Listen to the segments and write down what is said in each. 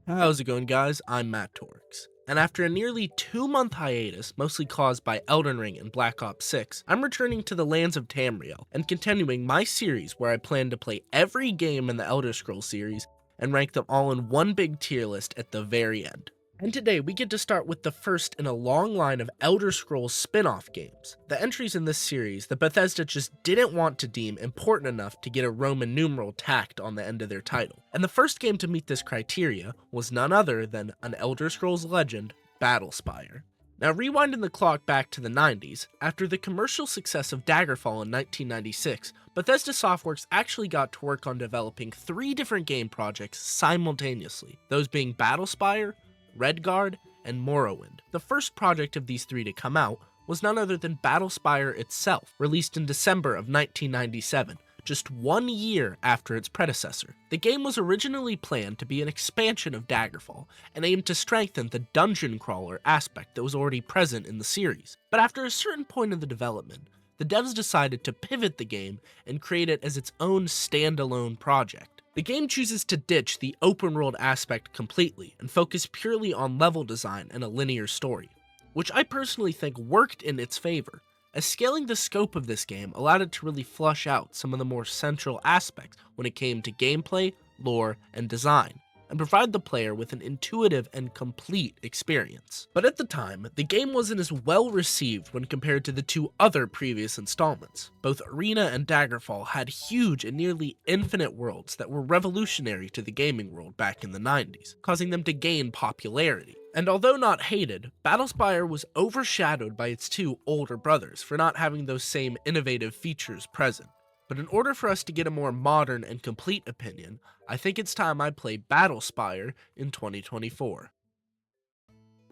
How's it going, guys? I'm Matt Torx. And after a nearly 2-month hiatus, mostly caused by Elden Ring and Black Ops 6, I'm returning to the lands of Tamriel and continuing my series where I plan to play every game in the Elder Scrolls series and rank them all in one big tier list at the very end. And today we get to start with the first in a long line of Elder Scrolls spin-off games. The entries in this series that Bethesda just didn't want to deem important enough to get a Roman numeral tacked on the end of their title. And the first game to meet this criteria was none other than an Elder Scrolls legend, Battlespire. Now, rewinding the clock back to the 90s, after the commercial success of Daggerfall in 1996, Bethesda Softworks actually got to work on developing 3 different game projects simultaneously, those being Battlespire, Redguard, and Morrowind. The first project of these 3 to come out was none other than Battlespire itself, released in December of 1997, just 1 year after its predecessor. The game was originally planned to be an expansion of Daggerfall, and aimed to strengthen the dungeon crawler aspect that was already present in the series. But after a certain point in the development, the devs decided to pivot the game and create it as its own standalone project. The game chooses to ditch the open world aspect completely and focus purely on level design and a linear story, which I personally think worked in its favor, as scaling the scope of this game allowed it to really flush out some of the more central aspects when it came to gameplay, lore, and design, and provide the player with an intuitive and complete experience. But at the time, the game wasn't as well received when compared to the 2 other previous installments. Both Arena and Daggerfall had huge and nearly infinite worlds that were revolutionary to the gaming world back in the 90s, causing them to gain popularity. And although not hated, Battlespire was overshadowed by its 2 older brothers for not having those same innovative features present. But in order for us to get a more modern and complete opinion, I think it's time I play Battlespire in 2024.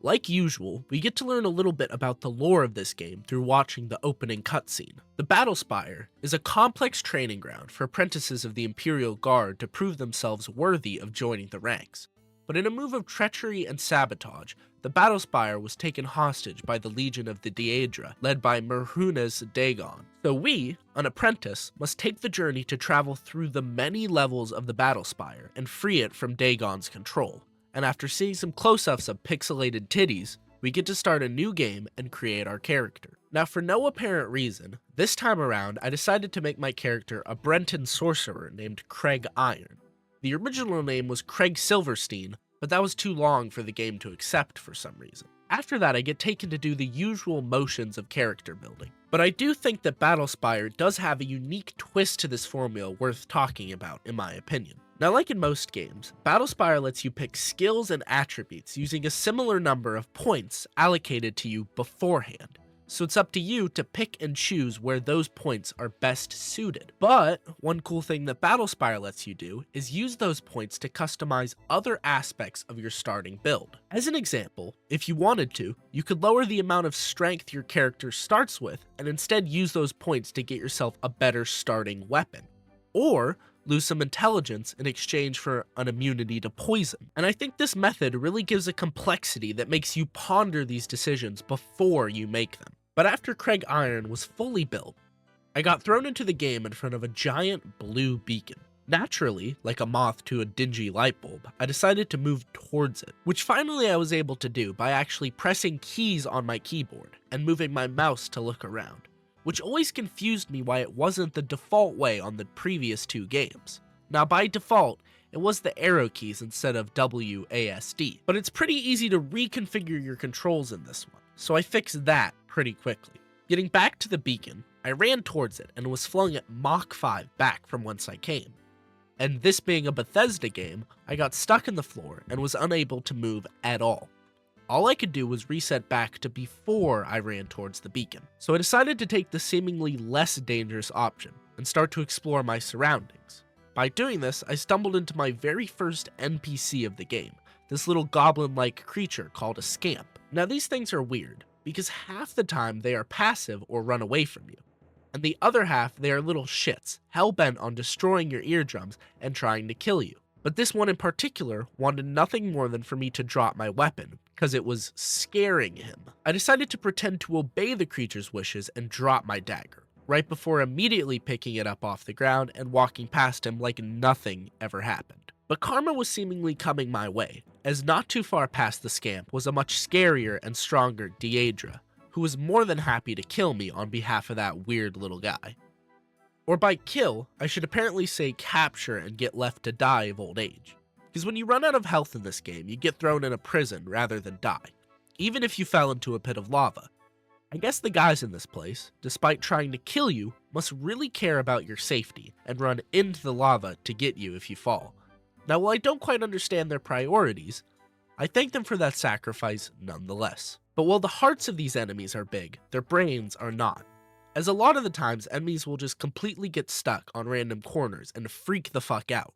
Like usual, we get to learn a little bit about the lore of this game through watching the opening cutscene. The Battlespire is a complex training ground for apprentices of the Imperial Guard to prove themselves worthy of joining the ranks. But in a move of treachery and sabotage, the Battlespire was taken hostage by the Legion of the Daedra, led by Merhuna's Dagon. So we, an apprentice, must take the journey to travel through the many levels of the Battlespire and free it from Dagon's control. And after seeing some close-ups of pixelated titties, we get to start a new game and create our character. Now, for no apparent reason, this time around I decided to make my character a Breton sorcerer named Craig Iron. The original name was Craig Silverstein, but that was too long for the game to accept for some reason. After that, I get taken to do the usual motions of character building. But I do think that Battlespire does have a unique twist to this formula worth talking about, in my opinion. Now, like in most games, Battlespire lets you pick skills and attributes using a similar number of points allocated to you beforehand. So it's up to you to pick and choose where those points are best suited. But one cool thing that Battlespire lets you do is use those points to customize other aspects of your starting build. As an example, if you wanted to, you could lower the amount of strength your character starts with and instead use those points to get yourself a better starting weapon. Or lose some intelligence in exchange for an immunity to poison. And I think this method really gives a complexity that makes you ponder these decisions before you make them. But after Craig Iron was fully built, I got thrown into the game in front of a giant blue beacon. Naturally, like a moth to a dingy light bulb, I decided to move towards it, which finally I was able to do by actually pressing keys on my keyboard and moving my mouse to look around, which always confused me why it wasn't the default way on the previous 2 games. Now, by default, it was the arrow keys instead of WASD, but it's pretty easy to reconfigure your controls in this one, so I fixed that pretty quickly. Getting back to the beacon, I ran towards it and was flung at Mach 5 back from whence I came. And this being a Bethesda game, I got stuck in the floor and was unable to move at all. All I could do was reset back to before I ran towards the beacon. So I decided to take the seemingly less dangerous option and start to explore my surroundings. By doing this, I stumbled into my very first NPC of the game, this little goblin-like creature called a scamp. Now, these things are weird, because half the time they are passive or run away from you, and the other half they are little shits, hell-bent on destroying your eardrums and trying to kill you. But this one in particular wanted nothing more than for me to drop my weapon, because it was scaring him. I decided to pretend to obey the creature's wishes and drop my dagger, right before immediately picking it up off the ground and walking past him like nothing ever happened. But karma was seemingly coming my way, as not too far past the scamp was a much scarier and stronger Deidre, who was more than happy to kill me on behalf of that weird little guy. Or by kill, I should apparently say capture and get left to die of old age. Because when you run out of health in this game, you get thrown in a prison rather than die, even if you fell into a pit of lava. I guess the guys in this place, despite trying to kill you, must really care about your safety and run into the lava to get you if you fall. Now, while I don't quite understand their priorities, I thank them for that sacrifice nonetheless. But while the hearts of these enemies are big, their brains are not, as a lot of the times enemies will just completely get stuck on random corners and freak the fuck out.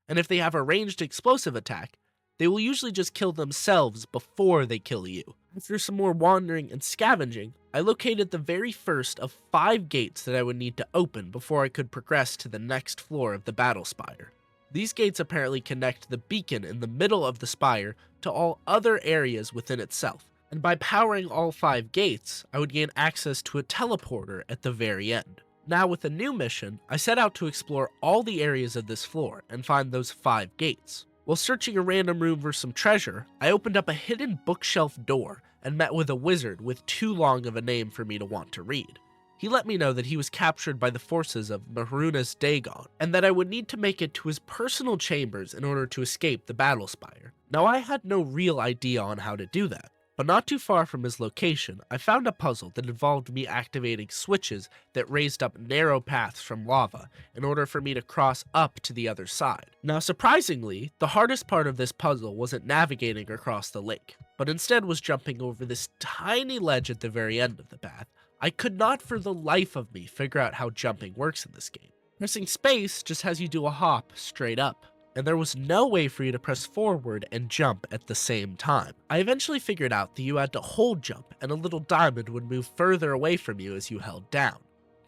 And if they have a ranged explosive attack, they will usually just kill themselves before they kill you. After some more wandering and scavenging, I located the very first of 5 gates that I would need to open before I could progress to the next floor of the Battlespire. These gates apparently connect the beacon in the middle of the spire to all other areas within itself, and by powering all 5 gates, I would gain access to a teleporter at the very end. Now with a new mission, I set out to explore all the areas of this floor and find those 5 gates. While searching a random room for some treasure, I opened up a hidden bookshelf door and met with a wizard with too long of a name for me to want to read. He let me know that he was captured by the forces of Marunas Dagon, and that I would need to make it to his personal chambers in order to escape the Battlespire. Now I had no real idea on how to do that, but not too far from his location, I found a puzzle that involved me activating switches that raised up narrow paths from lava in order for me to cross up to the other side. Now surprisingly, the hardest part of this puzzle wasn't navigating across the lake, but instead was jumping over this tiny ledge at the very end of the path. I could not for the life of me figure out how jumping works in this game. Pressing space just has you do a hop straight up, and there was no way for you to press forward and jump at the same time. I eventually figured out that you had to hold jump, and a little diamond would move further away from you as you held down.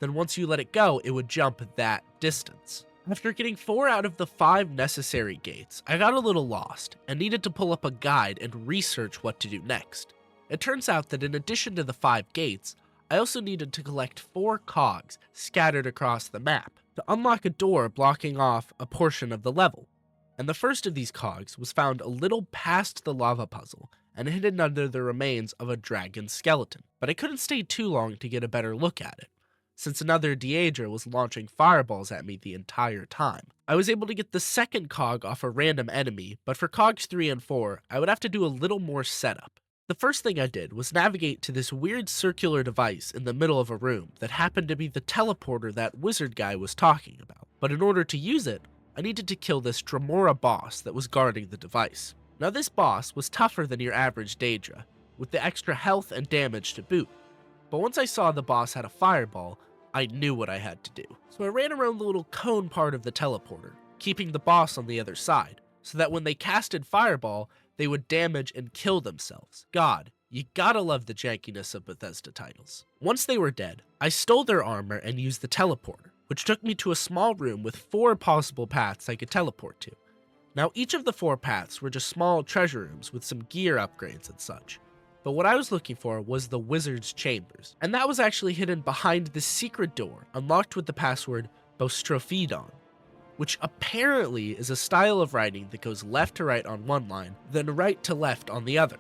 Then once you let it go, it would jump that distance. After getting 4 out of the 5 necessary gates, I got a little lost, and needed to pull up a guide and research what to do next. It turns out that in addition to the 5 gates, I also needed to collect 4 cogs scattered across the map to unlock a door blocking off a portion of the level. And the first of these cogs was found a little past the lava puzzle and hidden under the remains of a dragon skeleton. But I couldn't stay too long to get a better look at it, since another Deidre was launching fireballs at me the entire time. I was able to get the second cog off a random enemy, but for cogs 3 and 4, I would have to do a little more setup. The first thing I did was navigate to this weird circular device in the middle of a room that happened to be the teleporter that wizard guy was talking about. But in order to use it, I needed to kill this Dremora boss that was guarding the device. Now this boss was tougher than your average Deidre, with the extra health and damage to boot. But once I saw the boss had a fireball, I knew what I had to do. So I ran around the little cone part of the teleporter, keeping the boss on the other side, so that when they casted fireball, they would damage and kill themselves. God, you gotta love the jankiness of Bethesda titles. Once they were dead, I stole their armor and used the teleporter, which took me to a small room with 4 possible paths I could teleport to. Now each of the 4 paths were just small treasure rooms with some gear upgrades and such. But what I was looking for was the wizard's chambers, and that was actually hidden behind this secret door, unlocked with the password Bostrophodon, which apparently is a style of writing that goes left to right on one line, then right to left on the other.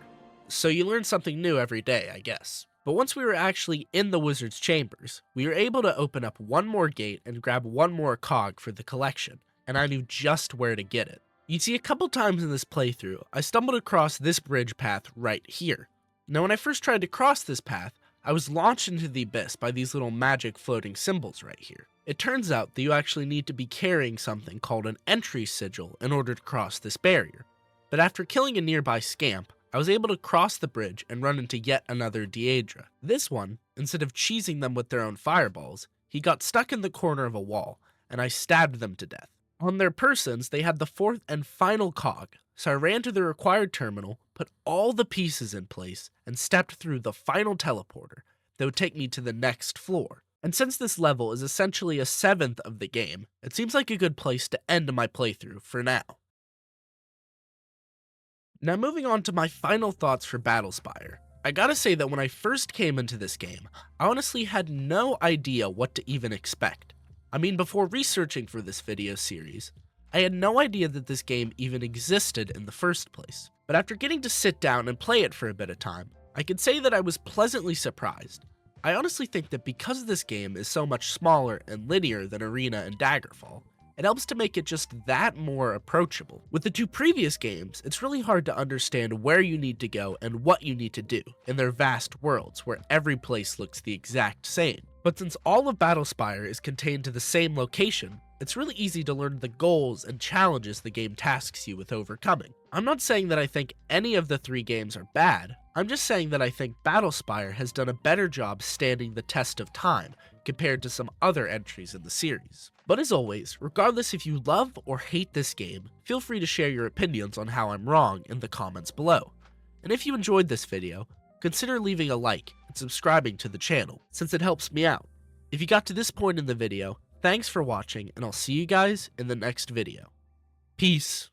So you learn something new every day, I guess. But once we were actually in the wizard's chambers, we were able to open up one more gate and grab one more cog for the collection, and I knew just where to get it. You see, a couple times in this playthrough, I stumbled across this bridge path right here. Now when I first tried to cross this path, I was launched into the abyss by these little magic floating symbols right here. It turns out that you actually need to be carrying something called an entry sigil in order to cross this barrier. But after killing a nearby scamp, I was able to cross the bridge and run into yet another Deidre. This one, instead of cheesing them with their own fireballs, he got stuck in the corner of a wall, and I stabbed them to death. On their persons, they had the 4th and final cog, so I ran to the required terminal, put all the pieces in place, and stepped through the final teleporter that would take me to the next floor. And since this level is essentially a 7th of the game, it seems like a good place to end my playthrough for now. Now moving on to my final thoughts for Battlespire. I gotta say that when I first came into this game, I honestly had no idea what to even expect. I mean, before researching for this video series, I had no idea that this game even existed in the first place. But after getting to sit down and play it for a bit of time, I can say that I was pleasantly surprised. I honestly think that because this game is so much smaller and linear than Arena and Daggerfall, it helps to make it just that more approachable. With the two previous games, it's really hard to understand where you need to go and what you need to do in their vast worlds where every place looks the exact same. But since all of Battlespire is contained to the same location, it's really easy to learn the goals and challenges the game tasks you with overcoming. I'm not saying that I think any of the three games are bad, I'm just saying that I think Battlespire has done a better job standing the test of time compared to some other entries in the series. But as always, regardless if you love or hate this game, feel free to share your opinions on how I'm wrong in the comments below. And if you enjoyed this video, consider leaving a like and subscribing to the channel, since it helps me out. If you got to this point in the video, thanks for watching, and I'll see you guys in the next video. Peace.